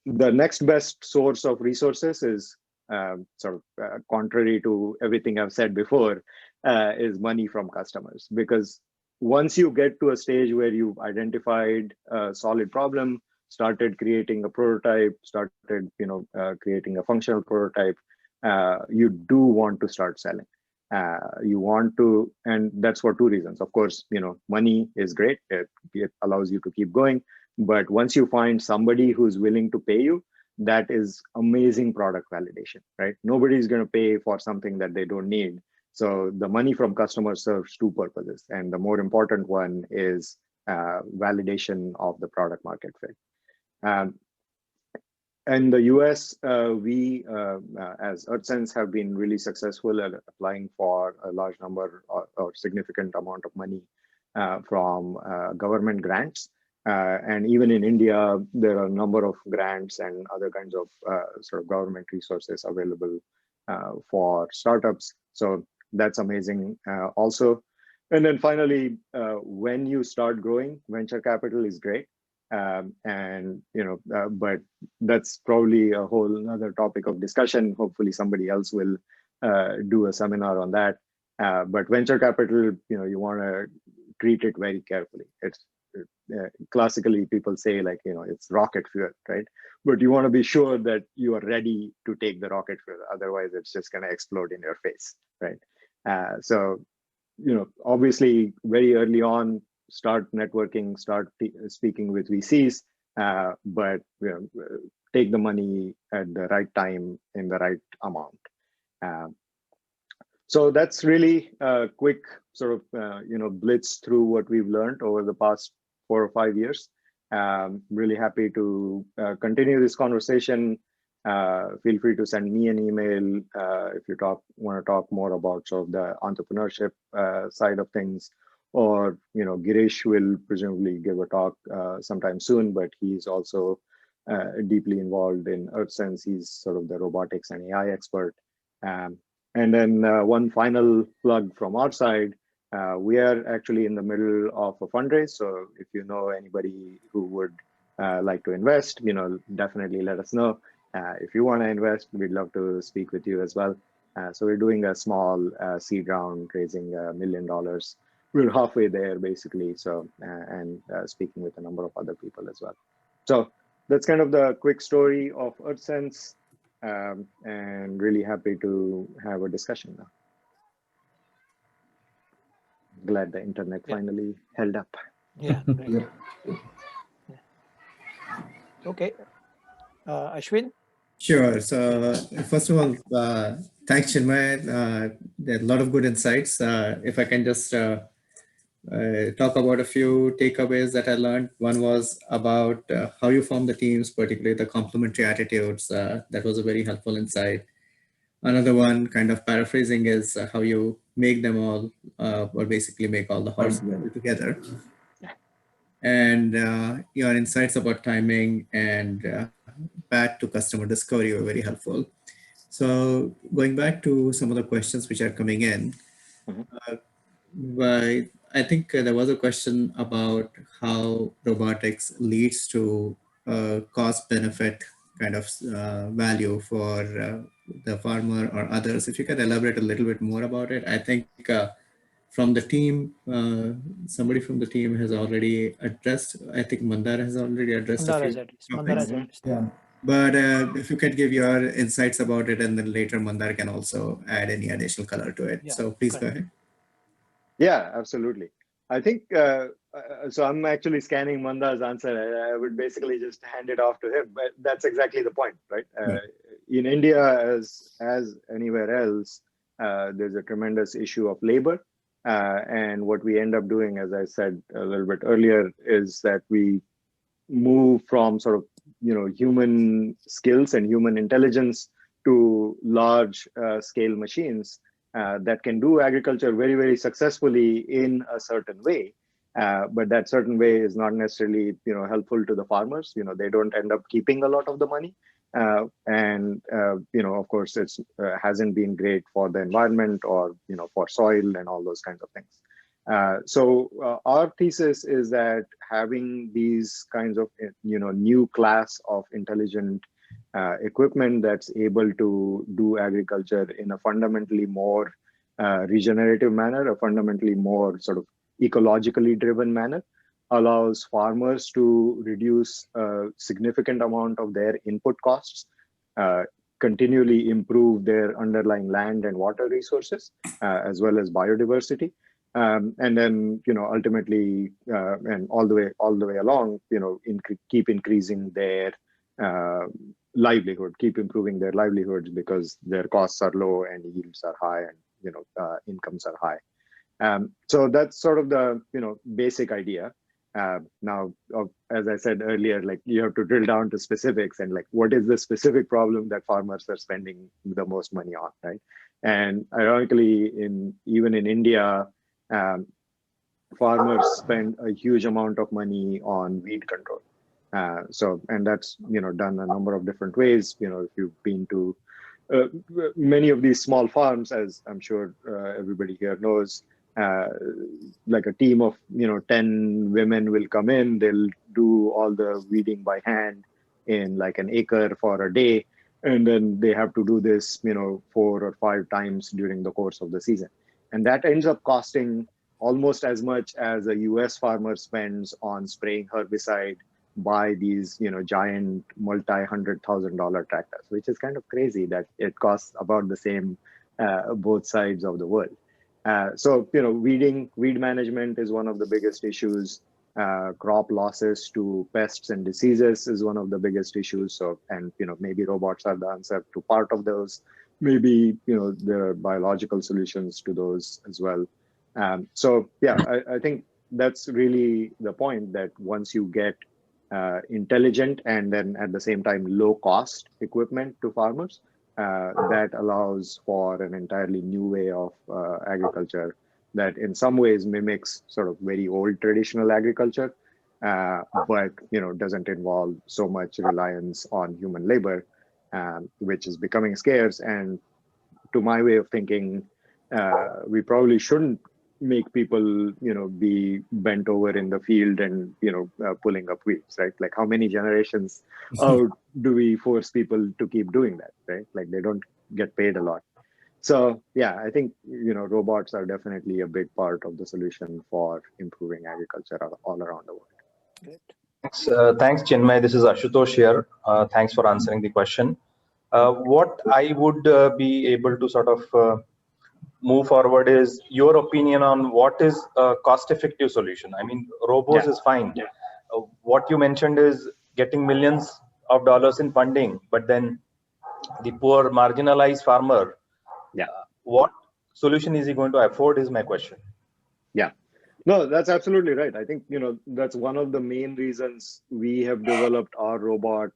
The next best source of resources is contrary to everything I've said before, is money from customers. Because once you get to a stage where you've identified a solid problem, started creating a prototype, started creating a functional prototype, you do want to start selling. You want to, and that's for 2 reasons. Of course, money is great. It allows you to keep going. But once you find somebody who's willing to pay you, that is amazing product validation, right? Nobody's going to pay for something that they don't need. So the money from customers serves 2 purposes. And the more important one is validation of the product market fit. In the US, we, as EarthSense, have been really successful at applying for a large number or significant amount of money from government grants. And even in India, there are a number of grants and other kinds of sort of government resources available for startups. So that's amazing also. And then finally, when you start growing, venture capital is great. But that's probably a whole another topic of discussion. Hopefully somebody else will do a seminar on that. But venture capital, you want to treat it very carefully. It's classically people say it's rocket fuel, right? But you want to be sure that you are ready to take the rocket fuel. Otherwise, it's just going to explode in your face, right? So, obviously, very early on, start networking, start speaking with VCs, but take the money at the right time in the right amount. So that's really a quick sort of blitz through what we've learned over the past 4 or 5 years. Really happy to continue this conversation. Feel free to send me an email if you want to talk more about sort of the entrepreneurship side of things. Or Girish will presumably give a talk sometime soon, but he's also deeply involved in EarthSense. He's sort of the robotics and AI expert. And then one final plug from our side. We are actually in the middle of a fundraise. So if you know anybody who would like to invest, definitely let us know. If you want to invest, we'd love to speak with you as well. So we're doing a small seed round, raising $1 million. We're halfway there basically. So, and speaking with a number of other people as well. So that's kind of the quick story of EarthSense, and really happy to have a discussion now. Glad the internet finally held up. Yeah. Right. Yeah. Okay. Ashwin? Sure. So first of all, Thanks, Chinmay. There are a lot of good insights. If I can just talk about a few takeaways that I learned. One was about how you form the teams, particularly the complementary attitudes. That was a very helpful insight. Another one, kind of paraphrasing, is how you make them all, or basically make all the horses together. And your insights about timing and back to customer discovery were very helpful. So going back to some of the questions which are coming in, I think there was a question about how robotics leads to cost benefit kind of value for the farmer or others. If you could elaborate a little bit more about it. I think from the team, somebody from the team has already addressed, I think Mandar has already addressed a few topics. Yeah. But if you could give your insights about it, and then later Mandar can also add any additional color to it. Yeah, So please go ahead. Yeah, absolutely. I think, so I'm actually scanning Mandar's answer. I would basically just hand it off to him, but that's exactly the point, right? In India, as anywhere else, there's a tremendous issue of labor. And what we end up doing, as I said a little bit earlier, is that we move from sort of, human skills and human intelligence to large scale machines that can do agriculture very, very successfully in a certain way. But that certain way is not necessarily, helpful to the farmers. They don't end up keeping a lot of the money. And of course, it's hasn't been great for the environment or, for soil and all those kinds of things. So our thesis is that having these kinds of, new class of intelligent equipment that's able to do agriculture in a fundamentally more regenerative manner, a fundamentally more sort of ecologically driven manner, allows farmers to reduce a significant amount of their input costs, continually improve their underlying land and water resources, as well as biodiversity. And then, ultimately, and all the way along, keep increasing their livelihood, keep improving their livelihoods because their costs are low and yields are high and, incomes are high. So that's sort of the, basic idea. Now, as I said earlier, like you have to drill down to specifics and like, what is the specific problem that farmers are spending the most money on, right? And ironically, even in India, farmers spend a huge amount of money on weed control. And that's, done a number of different ways. If you've been to many of these small farms, as I'm sure everybody here knows, like a team of, 10 women will come in, they'll do all the weeding by hand in like an acre for a day. And then they have to do this, 4 or 5 times during the course of the season. And that ends up costing almost as much as a US farmer spends on spraying herbicide by these, giant multi-$100,000 tractors, which is kind of crazy that it costs about the same both sides of the world. So, weed management is one of the biggest issues. Crop losses to pests and diseases is one of the biggest issues. So, and, maybe robots are the answer to part of those. Maybe, there are biological solutions to those as well. So, yeah, I think that's really the point, that once you get intelligent and then at the same time low cost equipment to farmers, that allows for an entirely new way of agriculture that in some ways mimics sort of very old traditional agriculture, but doesn't involve so much reliance on human labor, which is becoming scarce. And to my way of thinking, we probably shouldn't make people be bent over in the field and pulling up weeds, right? Like how many generations out do we force people to keep doing that, right? Like they don't get paid a lot. So yeah, I think robots are definitely a big part of the solution for improving agriculture all around the world. Great. Thanks, Chinmay. This is Ashutosh here. Thanks for answering the question. What I would be able to sort of move forward is your opinion on what is a cost-effective solution. I mean, robots is fine. What you mentioned is getting millions of dollars in funding, but then the poor marginalized farmer Yeah. What solution is he going to afford is my question. Yeah. No, that's absolutely right. I think, that's one of the main reasons we have developed our robot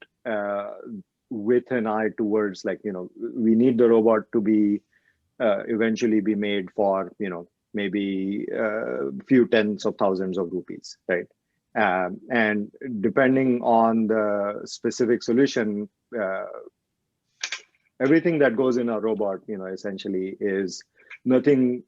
with an eye towards we need the robot to be eventually be made for, maybe a few tens of thousands of rupees, right? And depending on the specific solution, everything that goes in a robot, essentially is nothing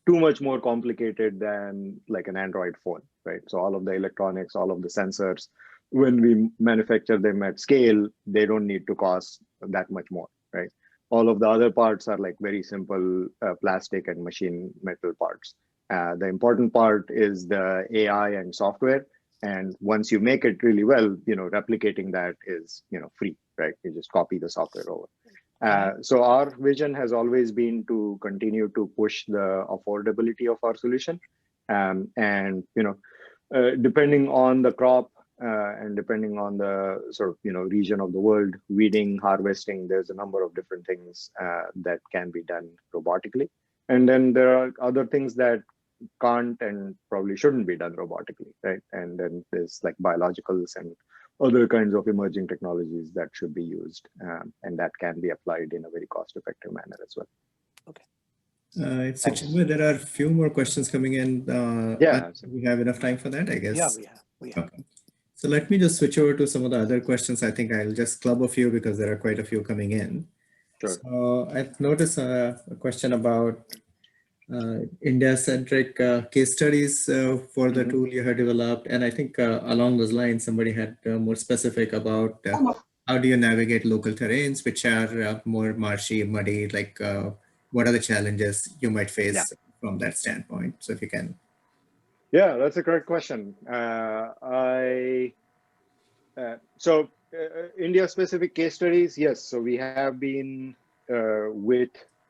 too much more complicated than like an Android phone, right? So all of the electronics, all of the sensors, when we manufacture them at scale, they don't need to cost that much more, right? All of the other parts are like very simple plastic and machine metal parts. The important part is the AI and software. And once you make it really well, replicating that is, free, right? You just copy the software over. So our vision has always been to continue to push the affordability of our solution, and depending on the crop and depending on the sort of region of the world, weeding, harvesting, there's a number of different things that can be done robotically, and then there are other things that can't and probably shouldn't be done robotically, right? And then there's like biologicals and other kinds of emerging technologies that should be used, and that can be applied in a very cost-effective manner as well. So Chinmay, there are a few more questions coming in. Yeah, we have enough time for that, I guess. Yeah, we have. Okay. So let me just switch over to some of the other questions. I think I'll just club a few because there are quite a few coming in. Sure. So I've noticed a question about India-centric case studies for the tool you have developed. And I think along those lines, somebody had more specific about how do you navigate local terrains, which are more marshy, muddy, like what are the challenges you might face from that standpoint? So if you can. Yeah, that's a great question. India-specific case studies, yes. So we have been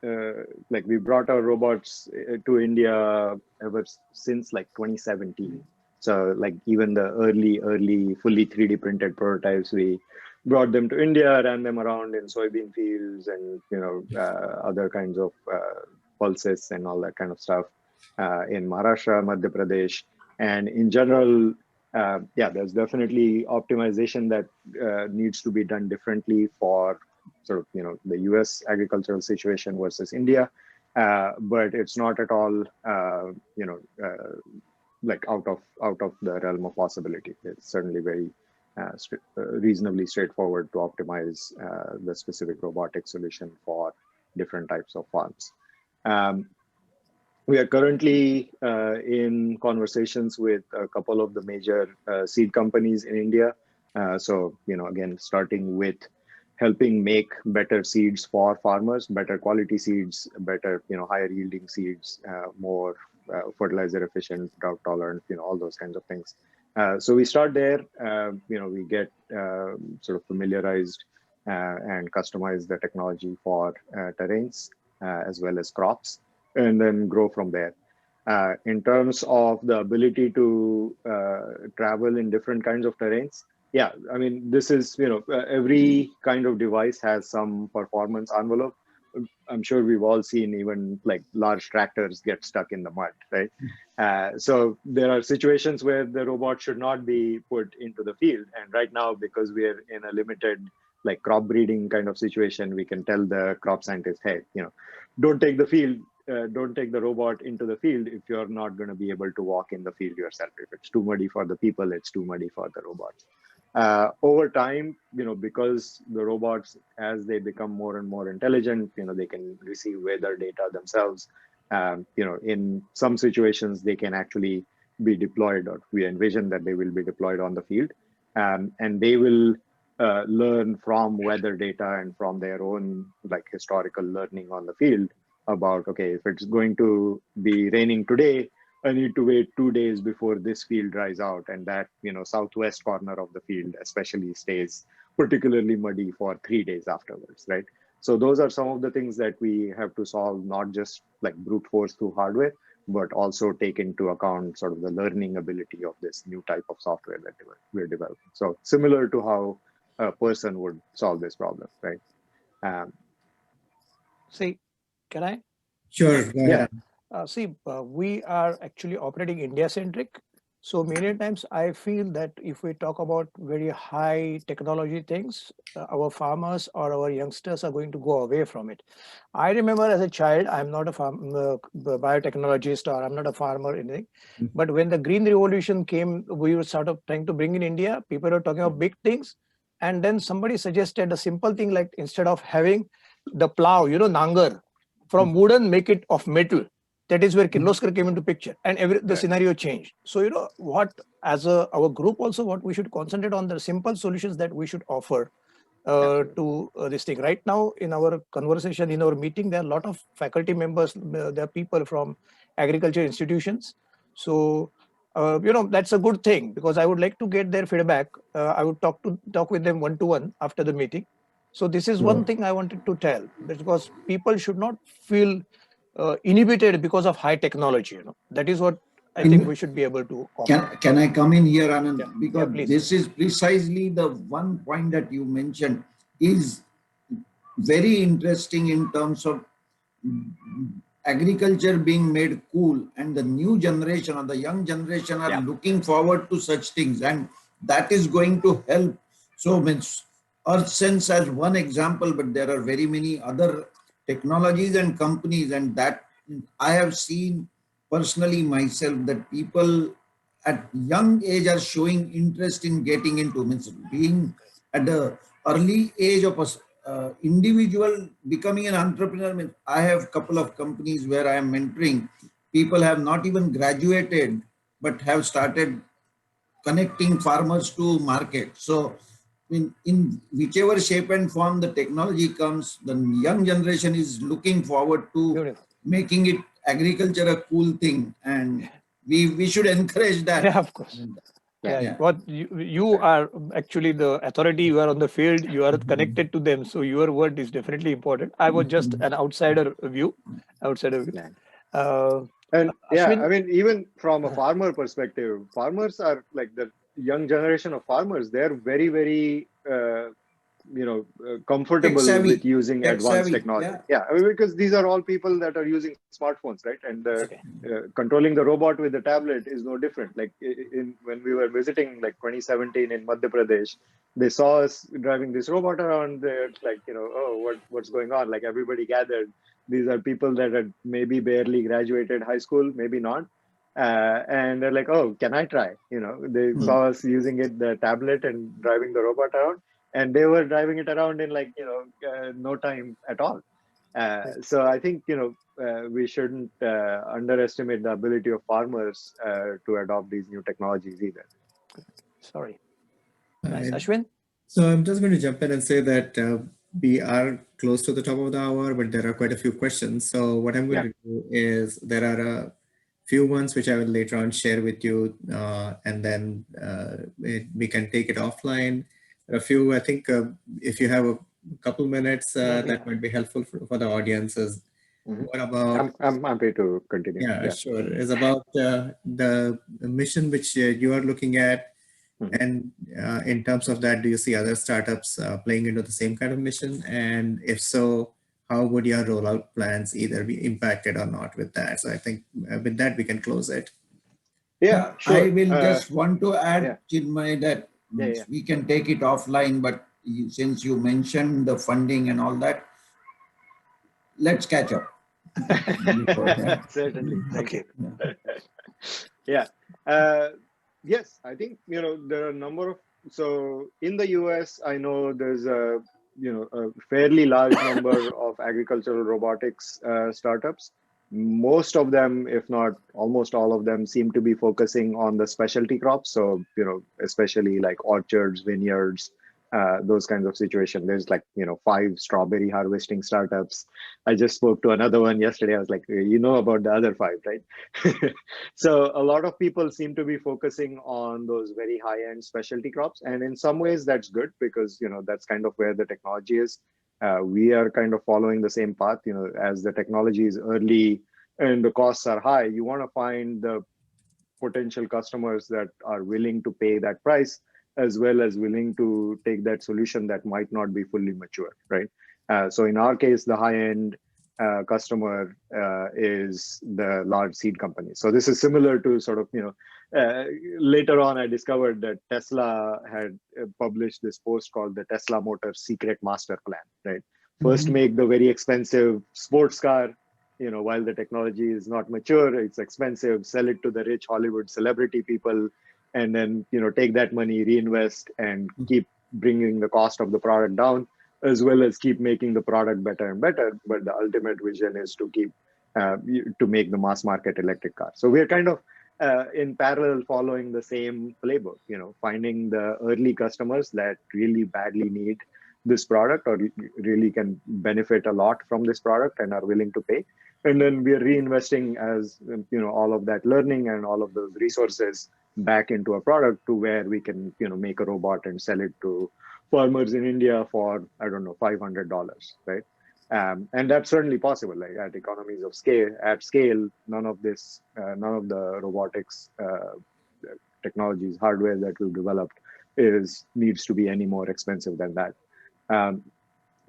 we brought our robots to India ever since like 2017. So like even the early fully 3D printed prototypes, we brought them to India, ran them around in soybean fields and other kinds of pulses and all that kind of stuff in Maharashtra, Madhya Pradesh, and in general. There's definitely optimization that needs to be done differently for sort of the U.S. agricultural situation versus India, but it's not at all like out of the realm of possibility. It's certainly very reasonably straightforward to optimize the specific robotic solution for different types of farms. We are currently in conversations with a couple of the major seed companies in India. So, again, starting with helping make better seeds for farmers, better quality seeds, better, higher yielding seeds, more fertilizer efficient, drought tolerant, all those kinds of things. So we start there, we get sort of familiarized and customize the technology for terrains as well as crops, and then grow from there. In terms of the ability to travel in different kinds of terrains, I mean, this is, every kind of device has some performance envelope. I'm sure we've all seen even like large tractors get stuck in the mud, right? So there are situations where the robot should not be put into the field. And right now, because we're in a limited like crop breeding kind of situation, we can tell the crop scientist, hey, don't take the robot into the field if you're not going to be able to walk in the field yourself. If it's too muddy for the people, it's too muddy for the robots. Over time, because the robots, as they become more and more intelligent, they can receive weather data themselves. In some situations, they can actually be deployed, or we envision that they will be deployed on the field, and they will learn from weather data and from their own like historical learning on the field about, okay, if it's going to be raining today, I need to wait 2 days before this field dries out, and that southwest corner of the field especially stays particularly muddy for 3 days afterwards, right? So those are some of the things that we have to solve, not just like brute force through hardware, but also take into account sort of the learning ability of this new type of software that we're developing. So similar to how a person would solve this problem, right? See, Can I? Sure, go Yeah. ahead. See, we are actually operating India-centric. So many times I feel that if we talk about very high technology things, our farmers or our youngsters are going to go away from it. I remember as a child, I'm not a biotechnologist or I'm not a farmer or anything. But when the Green Revolution came, we were sort of trying to bring in India. People were talking about big things. And then somebody suggested a simple thing like instead of having the plow, nangar, from wooden, make it of metal. That is where Kirloskar came into picture, and the scenario changed. So what, as our group also, what we should concentrate on the simple solutions that we should offer to this thing. Right now, in our conversation, in our meeting, there are a lot of faculty members. There are people from agriculture institutions. So that's a good thing because I would like to get their feedback. I would talk with them one-to-one after the meeting. So this is one thing I wanted to tell, because people should not feel inhibited because of high technology. That is what I think we should be able to offer. Can I come in here, Anand? Yeah, Because please. this is precisely the one point that you mentioned is very interesting in terms of agriculture being made cool, and the new generation or the young generation are looking forward to such things, and that is going to help. So means Earth Sense as one example, but there are very many other technologies and companies, and that I have seen personally myself that people at young age are showing interest in getting into, means being at the early age of a individual becoming an entrepreneur. Means I have a couple of companies where I am mentoring. People have not even graduated, but have started connecting farmers to market. So in whichever shape and form the technology comes, the young generation is looking forward to Beautiful. making it agriculture a cool thing, and we should encourage that. Yeah, of course. Yeah. What you are actually the authority. You are on the field. You are connected to them. So your word is definitely important. I was just an outsider view. Yeah. Uh, And Ashwin? I mean, even from a farmer perspective, farmers are like the young generation of farmers. They're very, very, comfortable with using Tech advanced savvy, technology. yeah. Yeah, I mean, because these are all people that are using smartphones, right? And controlling the robot with the tablet is no different. Like when we were visiting, like 2017 in Madhya Pradesh, they saw us driving this robot around. They're like, oh, what's going on? Like everybody gathered. These are people that had maybe barely graduated high school, maybe not. And they're like, oh, can I try? They saw us using the tablet and driving the robot around, and they were driving it around in like, no time at all. So I think, we shouldn't underestimate the ability of farmers to adopt these new technologies either. Sorry. Nice. Ashwin? So I'm just going to jump in and say that we are close to the top of the hour, but there are quite a few questions. So what I'm going to do is there are a few ones which I will later on share with you, and then we can take it offline. There are a few, I think, if you have a couple minutes, that might be helpful for the audiences. What about? I'm happy to continue. Yeah, sure. It's about the mission which you are looking at. And in terms of that, do you see other startups playing into the same kind of mission? And if so, how would your rollout plans either be impacted or not with that? So I think with that, we can close it. Yeah, sure. I will just want to add, Chinmay, that we can take it offline, but since you mentioned the funding and all that, let's catch up. Certainly. Thank you. Yes, I think, there are a number of, so in the US, I know there's a fairly large number of agricultural robotics startups. Most of them, if not almost all of them, seem to be focusing on the specialty crops. So, especially like orchards, vineyards, those kinds of situations. There's like, 5 strawberry harvesting startups. I just spoke to another one yesterday. I was like, you know about the other 5, right? So a lot of people seem to be focusing on those very high-end specialty crops. And in some ways that's good because, that's kind of where the technology is. We are kind of following the same path, as the technology is early and the costs are high, you want to find the potential customers that are willing to pay that price, as well as willing to take that solution that might not be fully mature, right? So in our case, the high-end customer is the large seed company. So this is similar to sort of, later on I discovered that Tesla had published this post called the Tesla Motors Secret Master Plan, right? First make the very expensive sports car, while the technology is not mature, it's expensive, sell it to the rich Hollywood celebrity people, and then, take that money, reinvest, and keep bringing the cost of the product down, as well as keep making the product better and better. But the ultimate vision is to keep, to make the mass market electric car. So we're kind of in parallel following the same playbook, finding the early customers that really badly need this product or really can benefit a lot from this product and are willing to pay. And then we are reinvesting as, all of that learning and all of those resources back into a product to where we can, make a robot and sell it to farmers in India for, I don't know, $500, right? And that's certainly possible. Like at economies of scale, none of this, none of the robotics technologies, hardware that we've developed needs to be any more expensive than that.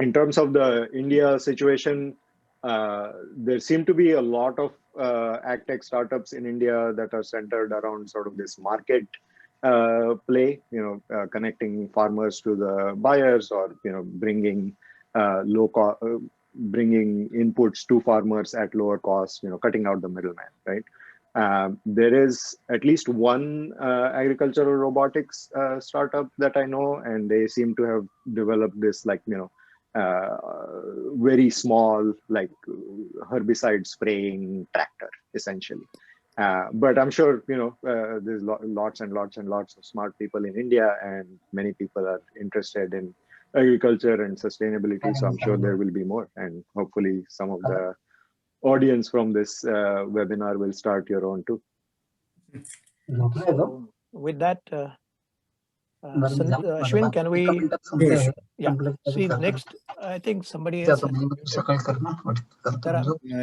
In terms of the India situation, there seem to be a lot of agtech startups in India that are centered around sort of this market play, connecting farmers to the buyers, or bringing bringing inputs to farmers at lower cost, cutting out the middleman, right? There is at least one agricultural robotics startup that I know, and they seem to have developed this, like, very small, like, herbicide spraying tractor, essentially. But I'm sure, there's lots and lots and lots of smart people in India, and many people are interested in agriculture and sustainability. So I'm sure there will be more, and hopefully some of the audience from this webinar will start your own too. So with that, Ashwin, can we? Yeah. See, next, I think somebody else.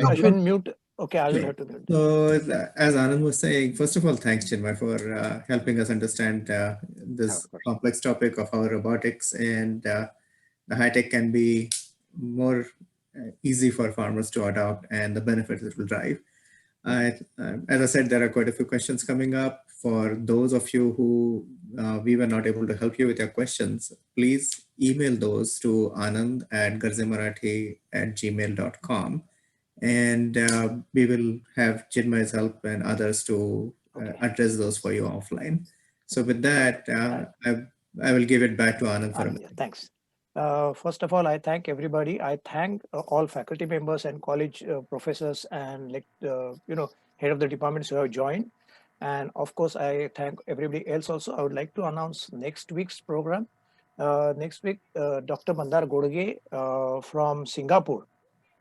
Ashwin, mute. Okay, I will have to mute. So, as Anand was saying, first of all, thanks, Chinmay, for helping us understand this complex topic of how robotics and the high tech can be more easy for farmers to adopt, and the benefits it will drive. As I said, there are quite a few questions coming up. For those of you who we were not able to help you with your questions, please email those to anand@garjemarathi@gmail.com. And we will have Chinmay's help and others to address those for you offline. So with that, I will give it back to Anand for a minute. Thanks. First of all, I thank everybody. I thank all faculty members and college professors and head of the departments who have joined. And of course, I thank everybody else also. I would like to announce next week's program. Next week, Dr. Mandar Godge from Singapore.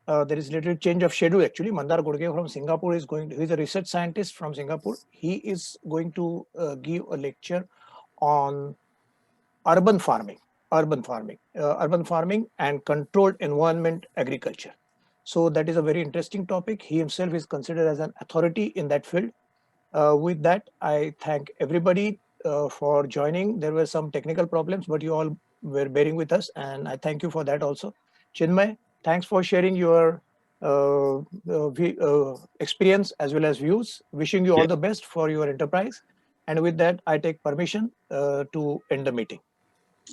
There is a little change of schedule actually. Mandar Godge from Singapore is he's a research scientist from Singapore. He is going to give a lecture on urban farming and controlled environment agriculture. So that is a very interesting topic. He himself is considered as an authority in that field. With that, I thank everybody for joining. There were some technical problems, but you all were bearing with us, and I thank you for that also. Chinmay, thanks for sharing your experience as well as views. Wishing you all the best for your enterprise. And with that, I take permission to end the meeting.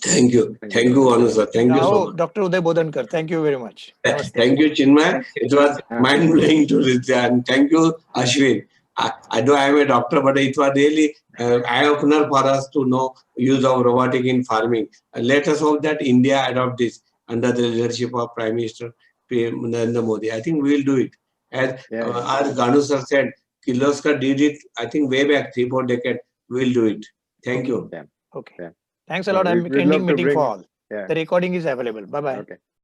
Thank you. Thank you, Anu sir. Thank you so much. Dr. Uday Bodhankar, thank you very much. Thank you, Chinmay. It was mind-blowing to listen. Thank you, Ashwin. I know I am a doctor, but it was really eye-opener for us to know use of robotic in farming. Let us hope that India adopt this under the leadership of Prime Minister Narendra Modi. I think we will do it. As our Ganu sir said, Kirloskar did it, I think way back 3-4 decades. We will do it. Thank you. Okay. Thanks a lot. I'm ending meeting for all. The recording is available. Bye-bye.